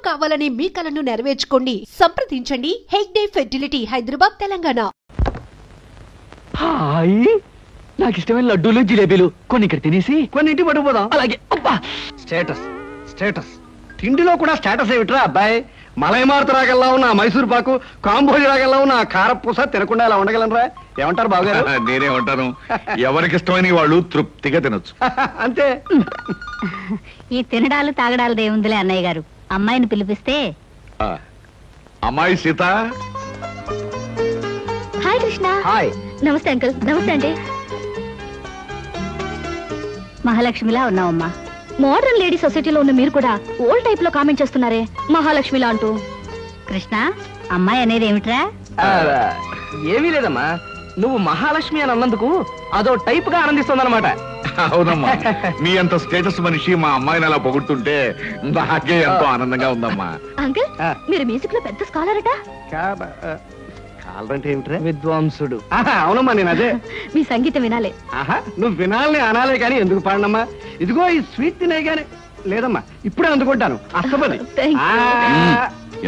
కావాలని మీ కలను నెరవేర్చుకోండి. సంప్రదించండి హెగ్డే ఫెర్టిలిటీ, హైదరాబాద్, తెలంగాణ. హాయ్, నాకు ఇష్టమైన లడ్డూలు జిలేబీలు కొన్ని ఇక్కడ తినేసి కొన్ని ఇంటి పట్టుకుపోదాం. అలాగే. అబ్బా, స్టేటస్ స్టేటస్ తిండిలో కూడా స్టేటస్ ఏమిట్రా అబ్బాయి? మలైమారుత రాగల్లా ఉన్న మైసూర్ పాకు, కాంబోజ్ రాగల్లా ఉన్న కారపూస తినకుండా ఇలా ఉండగలనరా? ఏమంటారు బావగారు? నేనే ఉంటాను. ఎవరికి ఇష్టమైన వాళ్ళు తృప్తిగా తినొచ్చు. అంతే. ఈ తినడాలు తాగడాలు దేవుందిలే అన్నయ్య గారు. అమ్మాయిని పిలిపిస్తే. అమ్మాయి సీత. హాయ్ కృష్ణ. హాయ్. నమస్తే అంకుల్. నమస్తే అండి. మహాలక్ష్మిలా ఉన్నావమ్మా. మోడర్న్ లేడీ సొసైటీలో ఉన్న మీరు కూడా ఓల్డ్ టైప్ లో కామెంట్ చేస్తున్నారే మహాలక్ష్మిలా అంటూ. కృష్ణ, అమ్మాయి అనేది ఏమిట్రా? ఏమీ లేదమ్మా, నువ్వు మహాలక్ష్మి అని అన్నందుకు అదో టైప్ గా ఆనందిస్తుందన్నమాట. అవునమ్మా, మీ అంత స్టేటస్ మనిషి మా అమ్మాయిని అలా పొగుడుతుంటే నాకే ఎంతో ఆనందంగా ఉందమ్మా. అంకుల్, మీరు మ్యూజిక్ లో పెద్ద స్కాలర్ అట. కాలంటే ఏమిట్రా? విద్వాంసుడు. అవునమ్మా, నేను అదే. మీ సంగీతం వినాలే. నువ్వు వినాలని అనాలే కానీ ఎందుకు పాడనమ్మా? ఇదిగో ఈ స్వీట్ తినే గానీ లేదమ్మా, ఇప్పుడే అందుకుంటాను. అస్తపది.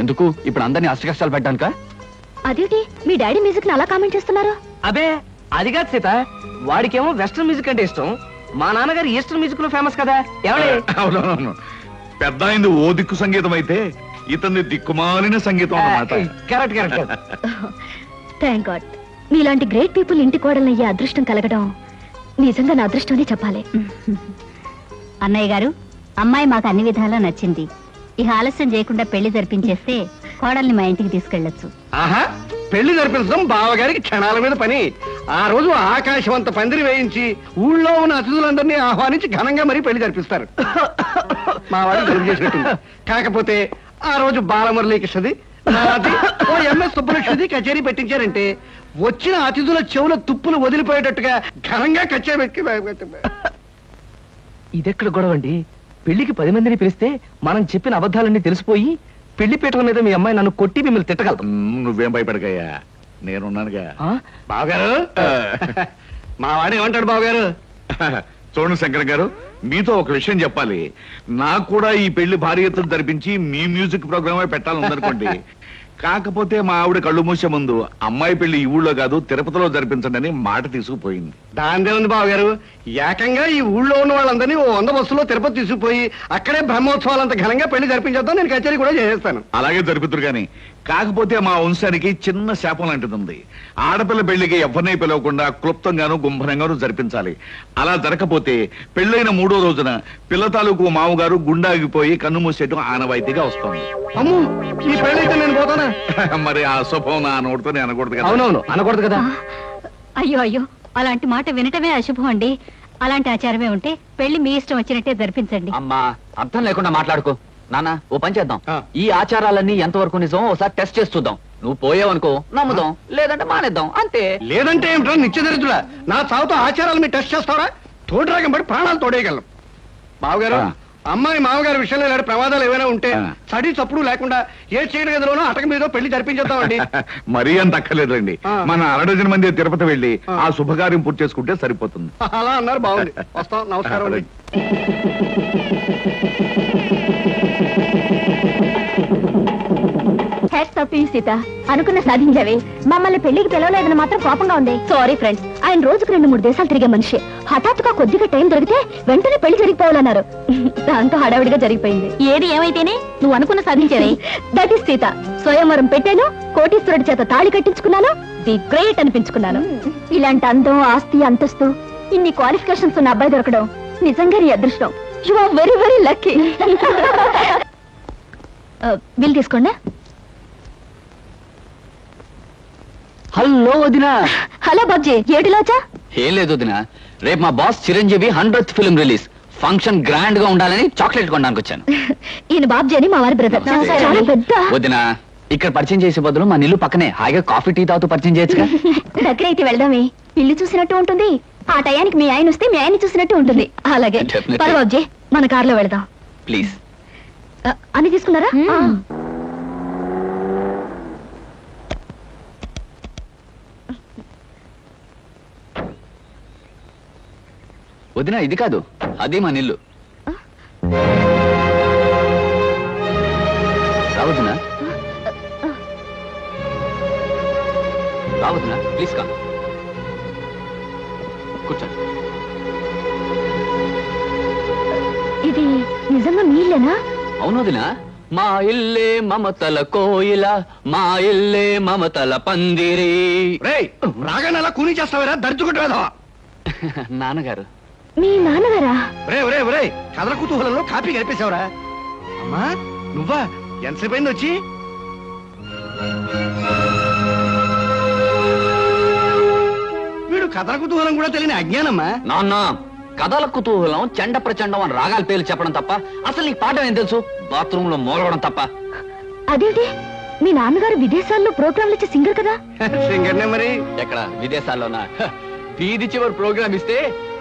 ఎందుకు ఇప్పుడు అందరినీ అష్ట కష్టాలు పెట్టడానిక? అదేంటి మీ డాడీ మ్యూజిక్ ని అలా కామెంట్ చేస్తున్నారు? అబే, అది కాదు సీత, వాడికేమో వెస్టర్న్ మ్యూజిక్ అంటే ఇష్టం. మా నాన్నగారు ఈస్టర్న్ మ్యూజిక్ లో ఫేమస్ కదా. అవునవును, పెద్ద అయింది ఓ దిక్కు సంగీతం అయితే ఇతని దిక్కుమాలిన సంగీతం అన్నమాట. Correct correct. థ్యాంక్ గాడ్, మీలాంటి గ్రేట్ పీపుల్ ఇంటి కోడల్ని అయ్యే అదృష్టం కలగడం నిజంగా నా అదృష్టం అని చెప్పాలి. అన్నయ్య గారు, అమ్మాయి మాకు అన్ని విధాలా నచ్చింది. ఇక ఆలస్యం చేయకుండా పెళ్లి జరిపించేస్తే కోడల్ని మా ఇంటికి తీసుకెళ్లొచ్చు. పెళ్లి జరిపించడం బావగారికి క్షణాల మీద పని. ఆ రోజు ఆకాశం అంత పందిరి వేయించి ఊళ్ళో ఉన్న అతిథులందరినీ ఆహ్వానించి ఘనంగా మరీ పెళ్లి జరిపిస్తారు. మా వాడికి జరుగు చేసినట్టుంది. కాకపోతే ఆ రోజు బాలమురళీకృష్ణది, ఓ ఎంఎస్ సుబ్బలక్ష్మిది కచేరీ పెట్టించారంటే వచ్చిన అతిథుల చెవుల తుప్పులు వదిలిపోయేటట్టుగా ఘనంగా కచేరీ పెట్టి. ఇదెక్కడ గొడవ అండి? పెళ్లికి 10 మందిని పిలిస్తే మనం చెప్పిన అబద్ధాలన్నీ తెలిసిపోయి పెళ్లి పీటల మీద మీ అమ్మాయి నన్ను కొట్టి మిమ్మల్ని తిట్టగలదు. నువ్వేం భయపడకయ్యా, నేనున్నానుగా. బావగారు, మా వాడు ఏమంటాడు బావగారు? చూడండి శంకర్ గారు, మీతో ఒక విషయం చెప్పాలి. నాకు కూడా ఈ పెళ్లి భారీ ఎత్తున జరిపించి మీ మ్యూజిక్ ప్రోగ్రామే పెట్టాలనుకోండి. కాకపోతే మా ఆవిడ కళ్ళు మూసే ముందు అమ్మాయి పెళ్లి ఈ ఊళ్ళో కాదు తిరుపతిలో జరిపించండి అని మాట తీసుకుపోయింది. దాందే ఉంది బావగారు, ఏకంగా ఈ ఊళ్ళో ఉన్న వాళ్ళందరినీ 100 బస్సులో తిరుపతి తీసుకుపోయి అక్కడే బ్రహ్మోత్సవాలంత ఘనంగా పెళ్లి జరిపించేద్దాం. నేను కచేరీ కూడా చేసేస్తాను. అలాగే జరుపుతురు గాని, కాకపోతే మా వంశానికి చిన్న శాపం లాంటిది ఉంది. ఆడపిల్ల పెళ్లికి ఎవరిని పిలవకుండా క్లుప్తంగాను గుంభనంగాను జరిపించాలి. అలా జరగకపోతే పెళ్లైన 3వ రోజున పిల్ల తాలూకు మామగారు గుండాగిపోయి కన్ను మూసేయటం ఆనవాయితీగా వస్తుంది. అమ్ము, ఈ పెళ్ళైతే నేను పోతానా? మరి ఆ శుభం నా నోటితో అనకూడదు కదా. అవునవును, అనకూడదు కదా. అయ్యో అయ్యో, అలాంటి మాట వినటమే అశుభం అండి. అలాంటి ఆచారమే ఉంటే పెళ్లి మీ ఇష్టం వచ్చినట్టే జరిపించండి. అమ్మా, అర్థం లేకుండా మాట్లాడుకో. నాన్న, ఓ పని చేద్దాం. ఈ ఆచారాలన్నీ ఎంతవరకు నిజం ఒకసారి టెస్ట్ చేసి చూద్దాం. నువ్వు పోయావనుకో నమ్ముదాం, లేదంటే మానేద్దాం, అంతే. లేదంటే ఏమిటో నిత్యదరిద్రుడా, నా చావుతో ఆచారాలు మీరు టెస్ట్ చేస్తారా? తోడురాగం పడి ప్రాణాలు తోడేయగలం. బావగారు, అమ్మాయి మామగారి విషయంలో ఇలాంటి ప్రమాదాలు ఏమైనా ఉంటే చడి చప్పుడు లేకుండా ఏ చీడ గదిలోనో అటక మీద పెళ్లి జరిపించేద్దామండి. మరీ అంత అక్కర్లేదండి. మన 1/2 మంది తిరుపతి వెళ్ళి ఆ శుభకార్యం పూర్తి చేసుకుంటే సరిపోతుంది. అలా అన్నారు, బాగుంది. వస్తాం, నమస్కారం అండి. సీత, అనుకున్న సాధించావే. మమ్మల్ని పెళ్లికి పిలవలేదని మాత్రం కోపంగా ఉంది. సారీ ఫ్రెండ్స్, ఆయన రోజుకు 2-3 దేశాలు తిరిగే మనిషి. హఠాత్తుగా కొద్దిగా టైం దొరికితే వెంటనే పెళ్లి జరిగిపోవాలన్నారు. దాంతో హడావిడిగా జరిగిపోయింది. ఏది ఏమైతేనే నువ్వు అనుకున్న సాధించావే. That is Sita. స్వయంవరం పెట్టాను, కోటీశ్వరుడి చేత తాళి కట్టించుకున్నాను, ది గ్రేట్ అనిపించుకున్నాను. ఇలాంటి అందం, ఆస్తి, అంతస్తు, ఇన్ని క్వాలిఫికేషన్స్ ఉన్న అబ్బాయి దొరకడం నిజంగా నీ అదృష్టం. You are very very lucky. Bill తీసుకోండి. హలో వదినా. హలో బాబ్జీ, ఏటిలోచా? ఏం లేదు వదినా, రేపు మా boss Chiranjeevi 100th film release. Function grand గా ఉండాలని చాక్లెట్ కొనడానికి వచ్చాను. ఈయన బాబ్జీ అని మా వారి బ్రదర్. చాలా పెద్ద. వదినా, ఇక్కడ పరిచయం చేసే బదులు మా ఇల్లు పక్కనే హాయిగా కాఫీ టీ తాగుతూ పరిచయం చేయొచ్చుగా. దగ్గర అయితే వెళ్దామే, ఇల్లు చూసినట్టు ఉంటుంది. ఆ టయానికి మీ ఆయన వస్తే మీ ఆయన చూసినట్టు ఉంటుంది. అలాగే పద బాబ్జీ, మన కార్లో వెళదాం ప్లీజ్. అన్ని తీసుకున్నారా? వదినా, ఇది కాదు, అది మన ఇల్లు. రావద్దునా రావద్దునా ప్లీజ్ కా కూర్చోండి. ఇది నిజంగా మీ ఇల్లేనా? అవును వదినా, మా ఇల్లే మమతల కోయిల, మా ఇల్లే మమతల పందిరి. రేయ్ రాగానే అలా కూని చేస్తావేరా దర్జుకుంటు వేదవా. నాన్నగారు. మీ నాన్నగారా? రే కథల కుతూహలంలో కాపీ కలిపేశావురా. అమ్మా నువ్వా? ఎంతసేపు అయింది వచ్చి? వీడు కథల కుతూహలం కూడా తెలియని అజ్ఞానమ్మా. నాన్న, కథల కుతూహలం చెండ ప్రచండం అని రాగాలు పేర్లు చెప్పడం తప్ప అసలు నీకు పాఠం ఏం తెలుసు? బాత్రూమ్ లో మూలవడం తప్ప. అదేంటి, మీ నాన్నగారు విదేశాల్లో ప్రోగ్రాంలు ఇచ్చే సింగర్ కదా? సింగర్నే మరి. ఎక్కడ విదేశాల్లోనా? వీధి చివరి ప్రోగ్రామ్ ఇస్తే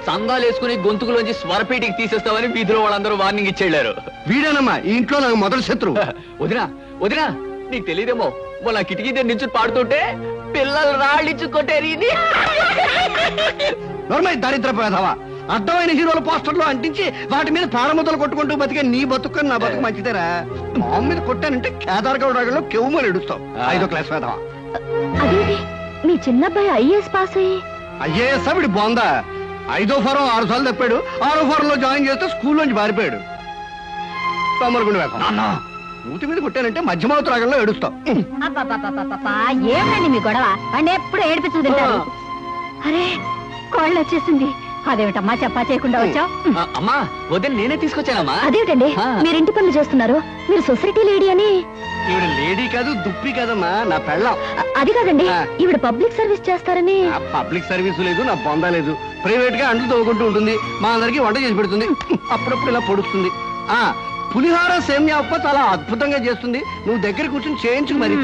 సందాలు వేసుకుని గొంతుకులోంచి స్వరపేటికి తీసేస్తామని వీధిలో వాళ్ళందరూ వార్నింగ్ ఇచ్చేళ్లారు. వీడేనమ్మా ఈ ఇంట్లో నాకు మొదటి శత్రువు. వదినా వదినా, నీకు తెలియదేమో, మొన్న కిటికీ దగ్గర నుంచి పాడుతుంటే పిల్లలు రాళ్ళిచ్చుకొట్టేరి. నోర్మై దరిద్రపు వేదవా. అడ్డమైన హీరోల పోస్టర్లు అంటించి వాటి మీద ప్రాణముద్దలు కొట్టుకుంటూ బతికే నీ బతుకు నా బతుకు మంచిదేరా. మామ మీద కొట్టానంటే కేదార్గౌడ్ రాగంలో కెవ్వుమని ఎడుస్తావు. 5వ క్లాస్ వేదవా. అదేంటి, మీ చిన్నబ్బాయి ఐఏఎస్ పాస్ అయ్యి? అయ్యేసా వీడి బోందా. 5వ ఫారం 6 సార్లు తప్పాడు. 6వ ఫారంలో జాయిన్ చేస్తే స్కూల్లోంచి పారిపోయాడు. తొమ్మరగుండు వేదవా. మూతి మీద కొట్టానంటే మధ్యమావతి రాగంలో ఏడుస్తావు. ఏమండి మీ గొడవ? అంటే ఎప్పుడు ఏడిపించుకు తింటారు. అరే కోళ్ళు వచ్చేసింది. అదేమిటమ్మా చెప్పా చేయకుండా వచ్చావు? అమ్మా వదిన నేనే తీసుకొచ్చానమ్మా. అదేమిటండి మీరు ఇంటి పనులు చేస్తున్నారు? మీరు సొసైటీ లేడీ అని. ఈవిడ లేడీ కాదు దుప్పి కాదమ్మా, నా పెళ్ళం. అది కాదండి, ఈవిడ పబ్లిక్ సర్వీస్ చేస్తారని. పబ్లిక్ సర్వీస్ లేదు, నా బొందా లేదు. ప్రైవేట్ గా అంట్లు తవ్వుకుంటూ ఉంటుంది. మా అందరికి వంట చేసి పెడుతుంది. అప్పుడప్పుడు ఇలా పొడుస్తుంది. పులిహార సేమ్యా ఉప్ప చాలా అద్భుతంగా చేస్తుంది. నువ్వు దగ్గర కూర్చొని చేయించుకు మరి.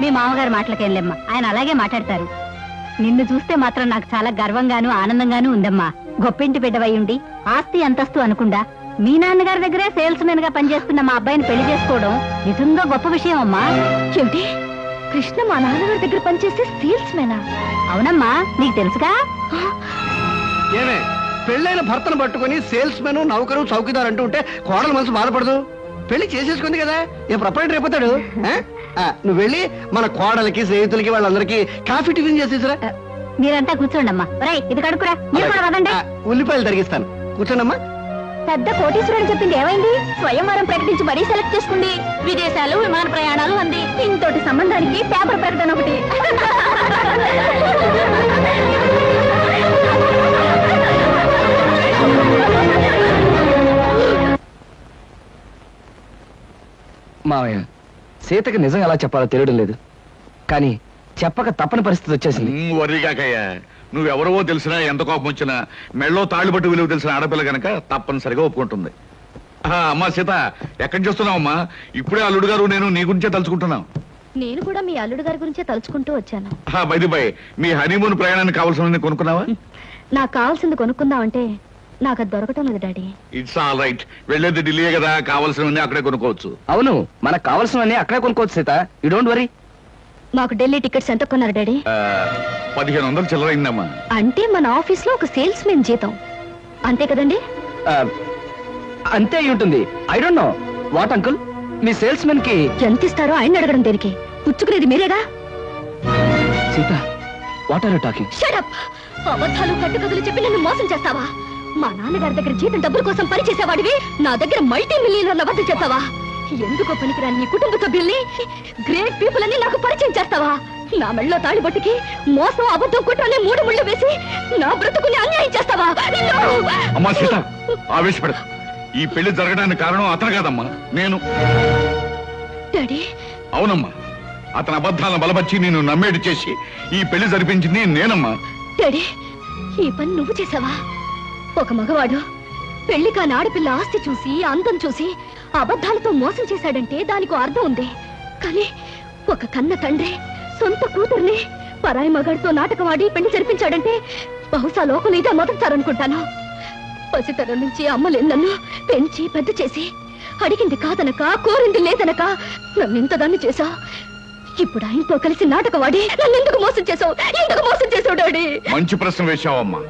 మీ మామగారు మాటలకేం లేమ్మా, ఆయన అలాగే మాట్లాడతారు. నిన్ను చూస్తే మాత్రం నాకు చాలా గర్వంగాను ఆనందంగాను ఉందమ్మా. గొప్పింటి బిడ్డవై ఉండి ఆస్తి అంతస్తు అనుకుండా మీ నాన్నగారి దగ్గరే సేల్స్ మెన్ గా పనిచేస్తున్న మా అబ్బాయిని పెళ్లి చేసుకోవడం నిజంగా గొప్ప విషయం అమ్మా. చెవిటి కృష్ణ మా నాన్నగారి దగ్గర పనిచేస్తే సేల్స్ మెనా? అవునమ్మా, నీకు తెలుసుగా. ఏమే పెళ్ళైన భర్తను పట్టుకుని సేల్స్ మెన్ నౌకరు చౌకీదార్ అంటూ ఉంటే కోడల మనసు బాధపడదు. పెళ్లి చేసేసుకుంది కదా, ఏ ప్రపంచం రేపుతాడు. నువ్వు వెళ్ళి మన కోడలకి స్నేహితులకి వాళ్ళందరికీ కాఫీ టిఫిన్ చేసేసరా. మీరంతా కూర్చోండమ్మా. ఇది కడుకురా. మీరు కూడా వదండి. ఉల్లిపాయలు తరిగిస్తాను, కూర్చోండమ్మా. పెద్ద కోటీశ్వరుడు చెప్పింది ఏమైంది? స్వయంవరం ప్రకటించి మరీ సెలెక్ట్ చేసుకుంది. విదేశాలు విమాన ప్రయాణాలు అంది. ఇంతటి సంబంధానికి పేపర్ ప్రకటన ఒకటి. మావయ్య, సీతకి నిజం ఎలా చెప్పాలో తెలియడం లేదు, కానీ చెప్పక తప్పని పరిస్థితి వచ్చేసింది. వరిగాకయ్యా, నువ్వెవరవో తెలిసినా ఎంత కోపం వచ్చినా మెళ్ళో తాళ్ళు పట్టు విలువ తెలిసిన ఆడపిల్ల గనక తప్పనిసరిగా ఒప్పుకుంటుంది. అమ్మా సీత, ఎక్కడి చూస్తున్నావమ్మా? ఇప్పుడే అల్లుడు గారు నేను నీ గురించే తలుచుకుంటున్నాం. నేను కూడా మీ అల్లుడు గారి గురించే తలుచుకుంటూ వచ్చాను. బై బై, మీ హనీమూన్ ప్రయాణానికి కావాల్సిన కొనుక్కున్నావా? నాకు కావాల్సింది కొనుక్కుందామంటే నాకు అది దొరకటం లేదు డాడీ. ఇట్స్ ఆల్ రైట్, వెళ్ళేది ఢిల్లీయే కదా, కావాల్సినవన్నీ అక్కడే కొనుక్కోవచ్చు. అవును, మనకు కావాల్సినవన్నీ అక్కడే కొనుక్కోవచ్చు సీత, యూ డోంట్ వరీ. మాకు ఢిల్లీ టికెట్స్ ఎంత కొన్నారు డాడీ? 1500 చిల్లరైందమ్మా. అంటే మన ఆఫీస్ లో ఒక సేల్స్ మెన్ జీతం అంతే కదండి? అంతే అయి ఉంటుంది. I don't know what uncle, మీ సేల్స్ మెన్ కి ఎంత ఇస్తారో ఆయన అడగడం దేనికి? పుచ్చుకునేది మీరేగా. Sita, what are you talking? Shut up. అబద్ధాలు కట్టుకథలు చెప్పి నన్ను మోసం చేస్తావా? మా నాన్నగారి దగ్గర జీతం డబ్బుల కోసం పనిచేసేవాడివి నా దగ్గర మల్టీ మిలియనర్ల వద్ద చేస్తావా? ఎందుకో పనికిరాని నీ కుటుంబ సభ్యుల్ని, గ్రేట్ పీపుల్ అని నాకు పరిచయం చేస్తావా? నా మెళ్ళలో తాళిబొట్టుకి మోసం అబద్ధం కుట్రనే 3 ముళ్ళు వేసి నా బ్రతుకుని అన్యాయం చేస్తావా? అమ్మా సీత, ఆవేశపడదు. ఈ పెళ్లి జరగడానికి కారణం అతను కాదమ్మా, నేను. డాడీ. అవునమ్మా, అతని అబద్ధాలను బలపరిచి నేను నమ్మేటి చేసి ఈ పెళ్లి జరిపించింది నేనమ్మా. డాడీ, ఈ పని నువ్వు చేసావా? ఒక మగవాడు పెళ్లి కాని ఆడపిల్ల ఆస్తి చూసి అందం చూసి అబద్ధాలతో మోసం చేశాడంటే దానికి అర్థం ఉంది. కానీ ఒక కన్న తండ్రి సొంత కూతుర్ని పరాయి మగాడితో నాటకవాడి పెళ్లి జరిపించాడంటే బహుశా లోకం ఇదే మొదటిసారనుకుంటాను. పసితరం నుంచి అమ్మలేని నన్ను పెంచి పెద్ద చేసి అడిగింది కాదనక కోరింది లేదనక నన్ను ఇంతదాన్ని చేశా. ఇప్పుడు ఆయనతో కలిసి నాటకవాడి నన్ను ఎందుకు మోసం చేశావు? ఎందుకు మోసం చేశావు డాడీ? మంచి ప్రశ్న వేశావమ్మా,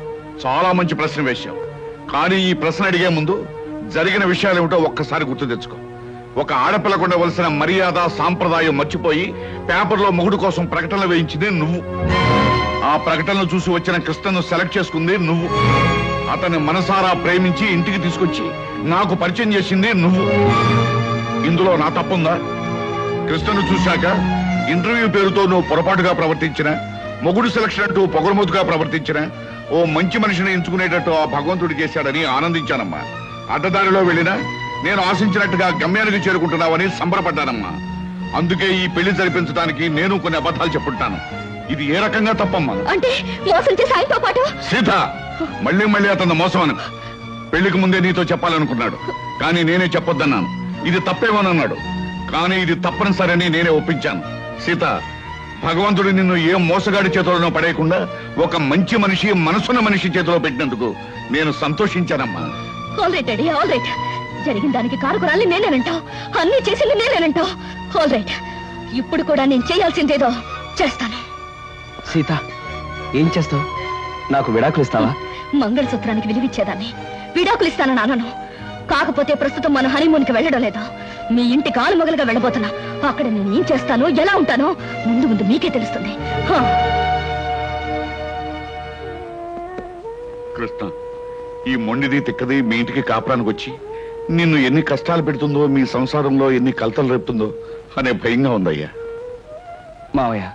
చాలా మంచి ప్రశ్న వేశావు. కానీ ఈ ప్రశ్న అడిగే ముందు జరిగిన విషయాలు ఏమిటో ఒక్కసారి గుర్తు తెచ్చుకో. ఒక ఆడపిల్లకు ఉండవలసిన మర్యాద సాంప్రదాయం మర్చిపోయి పేపర్లో మొగుడు కోసం ప్రకటనలు వేయించింది నువ్వు. ఆ ప్రకటనలు చూసి వచ్చిన కృష్ణను సెలెక్ట్ చేసుకుంది నువ్వు. అతన్ని మనసారా ప్రేమించి ఇంటికి తీసుకొచ్చి నాకు పరిచయం చేసింది నువ్వు. ఇందులో నా తప్పుందా? కృష్ణను చూశాక ఇంటర్వ్యూ పేరుతో నువ్వు పొరపాటుగా ప్రవర్తించిన, మొగుడు సెలక్షన్ అంటూ పొగరమోతుగా ప్రవర్తించిన, ఓ మంచి మనిషిని ఎంచుకునేటట్టు ఆ భగవంతుడు చేశాడని ఆనందించానమ్మా. అడ్డదారిలో వెళ్ళినా నేను ఆశించినట్టుగా గమ్యానికి చేరుకుంటున్నావని సంబరపడ్డానమ్మా. అందుకే ఈ పెళ్లి జరిపించడానికి నేను కొన్ని అబద్ధాలు చెప్పుంటాను. ఇది ఏ రకంగా తప్పమ్మా? అంటే మోసం చేసి ఆయనతో పాటు సీత, మళ్ళీ అతను మోసం అను. పెళ్లికి ముందే నీతో చెప్పాలనుకున్నాడు, కానీ నేనే చెప్పొద్దన్నాను. ఇది తప్పేమోనన్నాడు, కానీ ఇది తప్పనిసరని నేనే ఒప్పించాను. సీత, భగవంతుడు నిన్ను ఏ మోసగాడి చేతుల్లో పడేయకుండా ఒక మంచి మనిషి, మనసున్న మనిషి చేతిలో పెట్టినందుకు నేను సంతోషించానమ్మా. All right daddy, all right. జరిగిన దానికి కారుకురాల్ని నేనేనంటావు, అన్ని చేసింది నేనేనంటావు. ఆల్ రైట్, ఇప్పుడు కూడా నేను చేయాల్సిందేదో చేస్తాను. సీత, ఏం చేస్తావు? నాకు విడాకులు ఇస్తావా? మంగళసూత్రానికి విలువిచ్చేదాన్ని విడాకులు ఇస్తానని అనను. కాకపోతే ప్రస్తుతం మన హనీమూన్కి వెళ్ళడం లేదా, మీ ఇంటి కాలు మొగలుగా వెళ్ళబోతున్నా. అక్కడ నేను ఏం చేస్తానో, ఎలా ఉంటానో ముందు ముందు మీకే తెలుస్తుంది. కృష్ణ, ఈ మొండిది తిక్కది మీ ఇంటికి కాపురానికి వచ్చి నిన్ను ఎన్ని కష్టాలు పెడుతుందో, మీ సంసారంలో ఎన్ని కలతలు రేపుతుందో అనే భయంగా ఉందయ్యా. మావయ్య,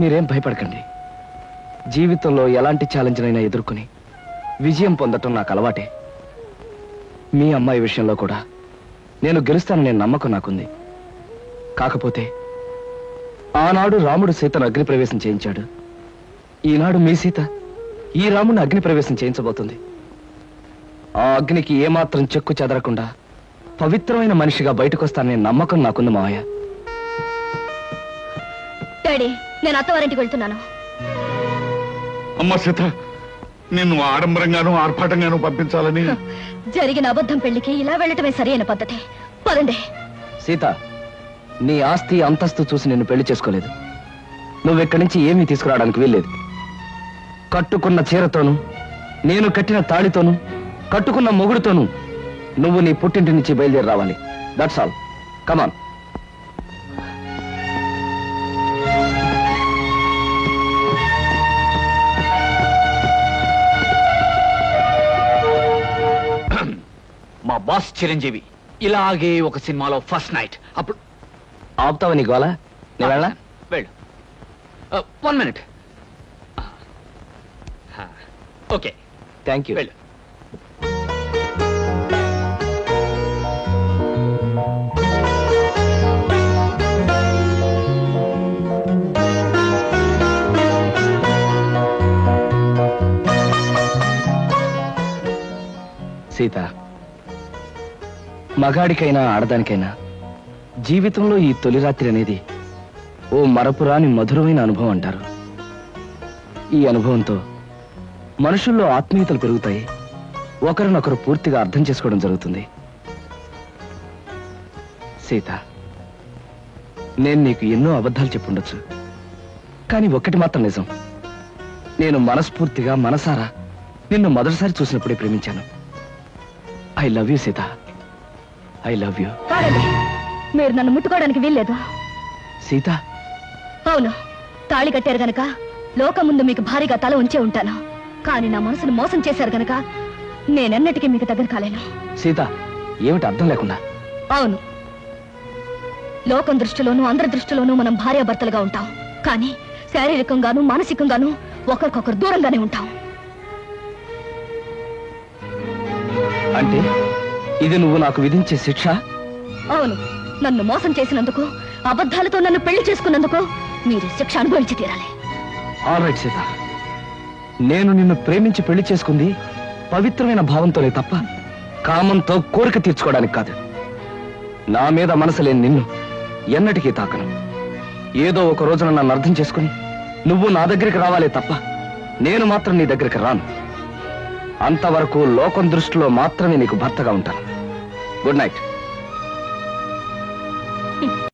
మీరేం భయపడకండి. జీవితంలో ఎలాంటి ఛాలెంజ్నైనా ఎదుర్కొని విజయం పొందటం నాకు అలవాటే. మీ అమ్మాయి విషయంలో కూడా నేను గెలుస్తాననే నమ్మకం నాకుంది. కాకపోతే ఆనాడు రాముడు సీతను అగ్నిప్రవేశం చేయించాడు. ఈనాడు మీ సీత ఈ రాముడిని అగ్నిప్రవేశం చేయించబోతుంది. ఆ అగ్నికి ఏమాత్రం చెక్కు చెదరకుండా పవిత్రమైన మనిషిగా బయటకొస్తాననే నమ్మకం నాకుంది మావయ్య. డాడీ, నేను అత్తవారింటికి వెళ్తున్నాను. అమ్మ సీత, నిన్ను ఆడంబరంగానూ ఆర్భాటంగానూ పంపించాలని జరిగిన అబద్ధం పెళ్లికి ఇలా వెళ్ళటమే సరైన పద్ధతి. పదండి. సీత, నీ ఆస్తి అంతస్తు చూసి నిన్ను పెళ్లి చేసుకోలేదు. నువ్వెక్కడి నుంచి ఏమీ తీసుకురావడానికి వీల్లేదు. కట్టుకున్న చీరతోనూ, నేను కట్టిన తాళితోనూ, కట్టుకున్న మొగుడుతోనూ నువ్వు నీ పుట్టింటి నుంచి బయలుదేరి రావాలి. That's all. కమాన్. మా బాస్ చిరంజీవి ఇలాగే ఒక సినిమాలో ఫస్ట్ నైట్ అప్పుడు ఆపుతావా నీ గోలా? నేను వెళ్ళా? వెళ్ళు. 1 minute. Okay, thank you. వెళ్ళు. సీత, మగాడికైనా ఆడదానికైనా జీవితంలో ఈ తొలి రాత్రి అనేది ఓ మరపురాని మధురమైన అనుభవం అంటారు. ఈ అనుభవంతో మనుషుల్లో ఆత్మీయతలు పెరుగుతాయి. ఒకరినొకరు పూర్తిగా అర్థం చేసుకోవడం జరుగుతుంది. సీత, నేను నీకు ఎన్నో అబద్ధాలు చెప్పుండొచ్చు, కానీ ఒక్కటి మాత్రం నిజం. నేను మనస్ఫూర్తిగా మనసారా నిన్ను మొదటిసారి చూసినప్పుడే ప్రేమించాను. I love you Sita, I love you. కాదండి, మీరు నన్ను ముట్టుకోవడానికి వీల్లేదు. సీత, అవును, తాళి కట్టారు గనక లోకం ముందు మీకు భారీగా తల ఉంచే ఉంటాను. కానీ నా మనసును మోసం చేశారు గనక నేనెన్నటికీ మీకు దగ్గర కాలేను. సీత, ఏమిటి అర్థం లేకుండా? అవును, లోకం దృష్టిలోనూ అందరి దృష్టిలోనూ మనం భార్యాభర్తలుగా ఉంటాం. కానీ శారీరకంగానూ మానసికంగానూ ఒకరికొకరు దూరంగానే ఉంటాం. అంటే ఇది నువ్వు నాకు విధించే శిక్ష? అవును, నన్ను మోసం చేసినందుకు, అబద్ధాలతో నన్ను పెళ్లి చేసుకున్నందుకు మీరు శిక్ష అనుభవించి తీరాలి. ఆల్ రైట్ సీత, నేను నిన్ను ప్రేమించి పెళ్లి చేసుకుంది పవిత్రమైన భావంతోనే తప్ప కామంతో కోరిక తీర్చుకోవడానికి కాదు. నా మీద మనసు లేని నిన్ను ఎన్నటికీ తాకను. ఏదో ఒక రోజున నన్ను అర్థం చేసుకుని నువ్వు నా దగ్గరికి రావాలే తప్ప నేను మాత్రం నీ దగ్గరికి రాను. అంతవరకు లోకం దృష్టిలో మాత్రమే నీకు భర్తగా ఉంటాను. Good night.